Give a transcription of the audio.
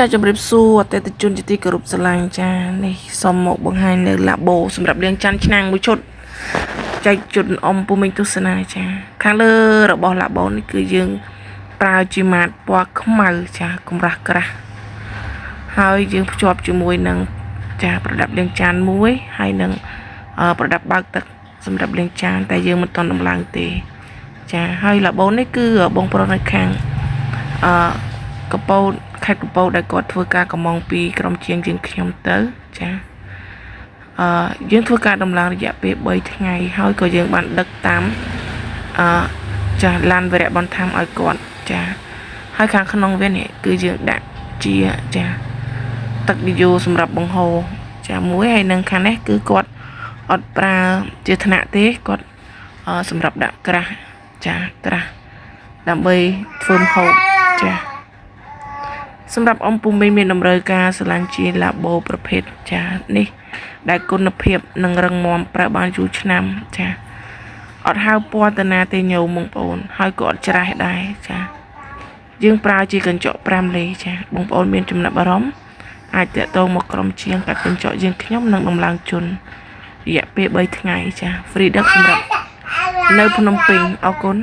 ចាជំរាបសួរអតិថិជនជាទីគោរពស្រឡាញ់ចានេះសូមមកបង្ហាញនៅឡាបូសម្រាប់លាងចានឆ្នាំងមួយឈុតចែកជូនអ៊ំពូមីងទស្សនាចាខាងលើរបស់ឡាបូនេះគឺយើងប្រើជាម៉ាតពណ៌ខ្មៅចាកម្រាស់ក្រាស់ហើយយើងភ្ជាប់ជាមួយនឹងចាប្រដាប់លាងចានមួយហើយនឹងប្រដាប់បើកទឹកសម្រាប់លាងចានតែយើងមិនទាន់ដំឡើងទេចាហើយឡាបូនេះគឺបងប្រុសនៅខាងកពតខេត្តកំពតដែលគាត់ធ្វើការកំងពីក្រុមជាងយើងខ្ញុំទៅចាយើងធ្វើការដំឡើងរយៈពេល3ថ្ងៃហើយក៏យើងបានដឹកតាមចាឡានវរៈបន្ថែមឲ្យគាត់ចាហើយខាងក្នុងវានេះគឺយើងដាក់ជាចាទឹកឌីយ៉ូសម្រាប់បង្ហូរចាមួយហើយនឹងខាងនេះគឺគាត់អត់ប្រើជាថ្នាក់ទេគាត់សម្រាប់ដាក់ក្រាស់ចាក្រាស់ដើម្បីធ្វើម្ហូបចាសម្រាប់អ៊ំពូមីងមានតម្រូវការស្រឡាញ់ជាឡាបូប្រភេទចានេះដែលគុណភាពនិងរឹងមាំប្រើបានយូរឆ្នាំចាអត់ហើពណ៌តាណាទេញោមបងប្អូនហើយក៏អត់ច្រាស់ដែរចាយើងប្រើជាកញ្ចក់5លេចាបងប្អូនមានចំណាប់អារម្មណ៍អាចតាក់ទងមកក្រុមជាងកាត់កញ្ចក់យើងខ្ញុំនឹងដំឡើងជូនរយៈពេល3ថ្ងៃចា free ដឹកសម្រាប់នៅភ្នំពេញអរគុណ